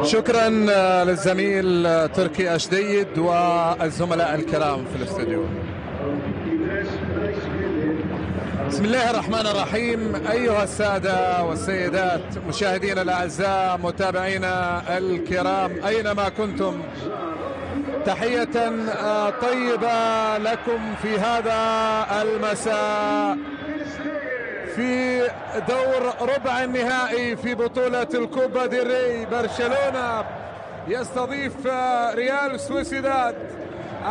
شكرا للزميل تركي أشديد والزملاء الكرام في الاستوديو. بسم الله الرحمن الرحيم. أيها السادة والسيدات مشاهدينا الأعزاء متابعينا الكرام أينما كنتم، تحية طيبة لكم في هذا المساء في دور ربع النهائي في بطولة الكوبا ديل ري. برشلونة يستضيف ريال سويسيداد.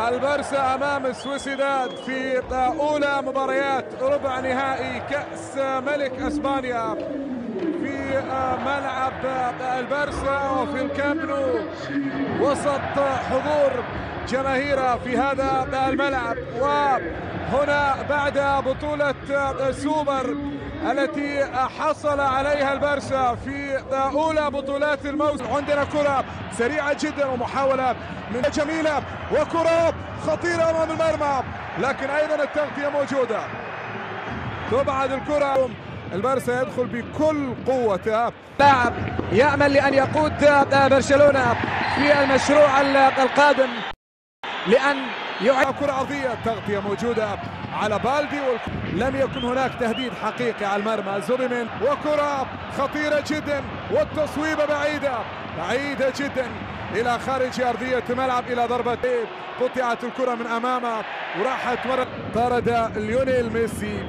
البرسا أمام سويسيداد في أولى مباريات ربع نهائي كأس ملك أسبانيا في ملعب البرسا وفي الكامب نو وسط حضور جماهيره في هذا الملعب. وهنا بعد بطولة سوبر التي حصل عليها البرسا في أولى بطولات الموسم، عندنا كرة سريعة جدا ومحاولة من جميلة وكرة خطيرة أمام المرمى، لكن أيضا التغطية موجودة. تبعد الكرة، البرسا يدخل بكل قوته. لاعب يأمل لأن يقود برشلونة في المشروع القادم لأن يعيد كرة عرضية، تغطية موجودة على بالدي لم يكن هناك تهديد حقيقي على المرمى. زوبيمين وكرة خطيرة جدا والتصويبة بعيدة جدا إلى خارج أرضية الملعب إلى ضربة. قطعت الكرة من أمامه وراحت مرة. طرد ليونيل ميسي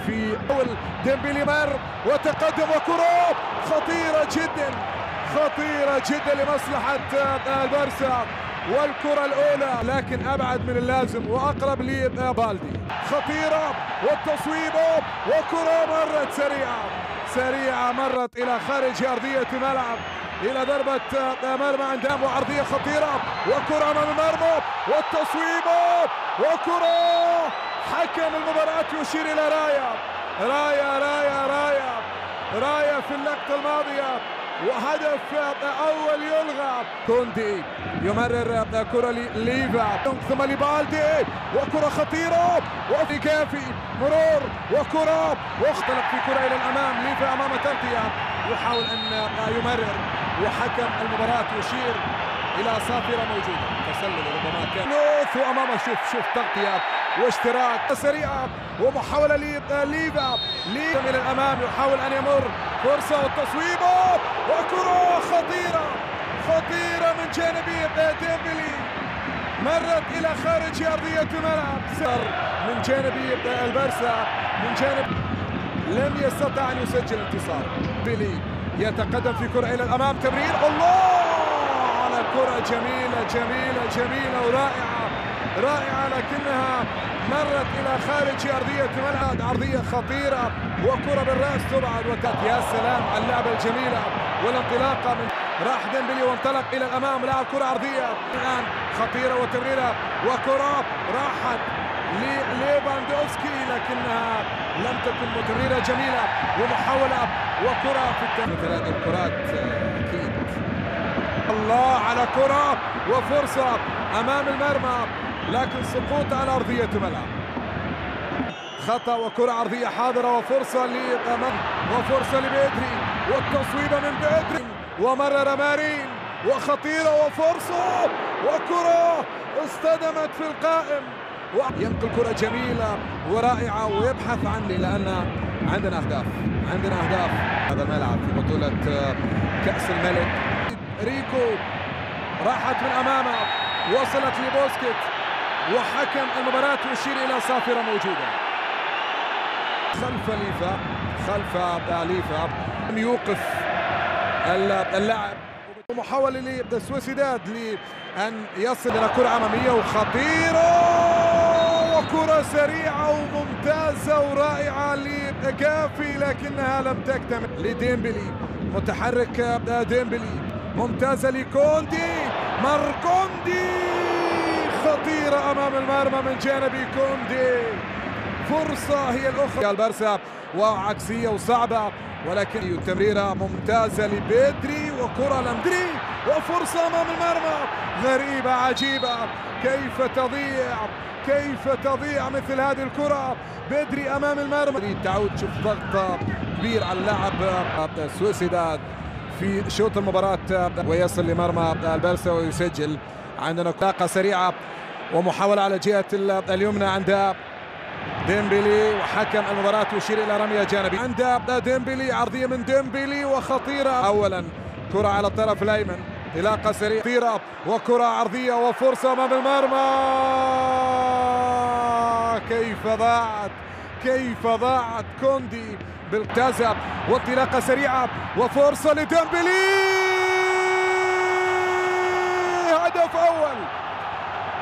في أول. ديمبلي مر وتقدم وكرة خطيرة جدا لمصلحة البرسا والكرة الأولى، لكن أبعد من اللازم وأقرب لبالدي. خطيرة والتصويب وكرة مرت سريعة مرت إلى خارج أرضية الملعب إلى ضربة مرمى عندهم، وعرضية خطيرة وكرة أمام المرمى والتصويب وكرة. حكم المباراة يشير إلى راية في اللقطة الماضية وهدف أول يلغى. كوندي يمرر كرة لليفا ثم لبالدي وكرة خطيرة وفي كافي مرور وكرة واختلق في كرة إلى الأمام. ليفا أمام تغطية يحاول أن يمرر وحكم المباراة يشير إلى صافرة موجودة. تسلل ربما كان لوث وأمامه شوف تغطية واشتراك سريعة ومحاولة ليفا إلى الأمام يحاول أن يمر. فرصة والتصويب وكرة خطيرة من جانبية ديمبلي مرت إلى خارج أرضية الملعب. من جانبية البرسا من جانب لم يستطع أن يسجل انتصار. بيلي يتقدم في كرة إلى الأمام، تمرير الله على كرة جميلة ورائعة لكنها مرت إلى خارج أرضية الملعب. عرضية خطيرة وكرة بالرأس تبعد يا سلام على اللعبة الجميلة والانطلاقة من راح ديمبلي وانطلق إلى الأمام. لاعب كرة عرضية الآن خطيرة وتمريرة وكرة راحت ليفاندوفسكي لكنها لم تكن متمريرة جميلة ومحاولة وكرة في مثل هذه الكرات أكيد. الله على كرة وفرصة أمام المرمى لكن سقوط على أرضية الملعب. خطأ وكرة عرضية حاضرة وفرصة لبيدري والتصويبة من بيدري ومرر مارين وخطيرة وفرصة وكرة اصطدمت في القائم ينقل كرة جميلة ورائعة ويبحث عن لأن عندنا أهداف هذا الملعب في بطولة كأس الملك. ريكو راحت من أمامه وصلت لبوسكيت وحكم المباراة يشير إلى صافرة موجودة خلف ليفا يوقف اللاعب. محاولة لسويسيداد لأن يصل إلى كرة أمامية وخطيرة وكرة سريعة وممتازة ورائعة لكافي لكنها لم تكتمل. لديمبلي متحرك ديمبلي ممتازة لكوندي كوندي خطيرة أمام المرمى من جانب كوندي. فرصة هي الأخرى البرسا وعكسية وصعبة ولكن التمريرة ممتازة لبيدري وكرة لمدري وفرصة أمام المرمى غريبة عجيبة. كيف تضيع مثل هذه الكرة. بدري أمام المرمى تعود. شوف ضغط كبير على اللاعب سويسيداد في شوط المباراة ويصل لمرمى البارسا ويسجل. عندنا طاقة سريعة ومحاولة على جهة اليمنى عند ديمبلي، وحكم المباراة يشير إلى رمية جانبية عند ديمبلي، عرضية من ديمبلي وخطيرة. أولا كرة على الطرف الأيمن، انطلاقة سريعة خطيرة وكرة عرضية وفرصة أمام المرمى. كيف ضاعت كوندي بالتزب، وانطلاقة سريعة وفرصة لديمبلي.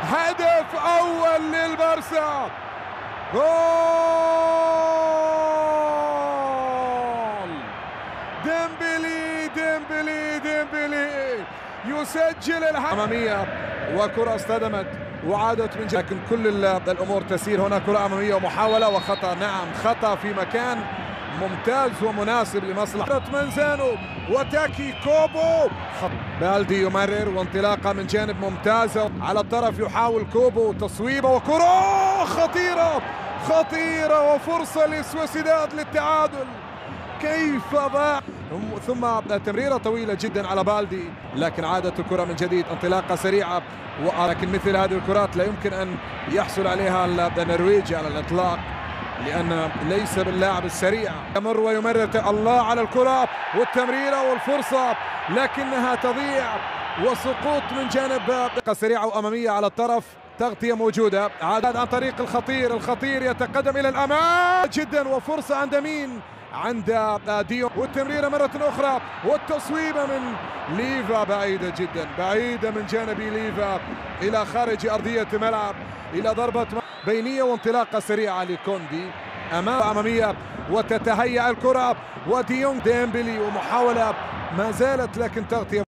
هدف أول للبارسا. جول ديمبلي يسجل الأمامية، وكرة اصطدمت وعادت من جديد، لكن كل الأمور تسير. هنا كرة أمامية ومحاولة وخطأ. نعم، خطأ في مكان ممتاز ومناسب لمصلحة منزانو وتاكي كوبو. بالدي يمرر وانطلاقة من جانب ممتازة على الطرف، يحاول كوبو تصويبة وكرة خطيرة وفرصة لسوسيداد للتعادل. كيف ضاع، ثم تمريرة طويلة جدا على بالدي، لكن عادت الكرة من جديد. انطلاقة سريعة، ولكن مثل هذه الكرات لا يمكن أن يحصل عليها النرويجي على الإطلاق، لأن ليس باللاعب السريع. يمر ويمرر، الله على الكرة والتمريرة والفرصة، لكنها تضيع وسقوط من جانب سريعة وأمامية على الطرف. تغطية موجودة، عاد عن طريق الخطير يتقدم إلى الأمام جدا، وفرصة عند مين؟ عند ديون، والتمريرة مرة أخرى والتصويبة من ليفا بعيدة جدا، بعيدة من جانب ليفا إلى خارج أرضية الملعب، إلى ضربة بينية وانطلاقة سريعة لكوندي أمامية، وتتهيأ الكرة وديونج ديمبلي، ومحاولة ما زالت لكن تغطية.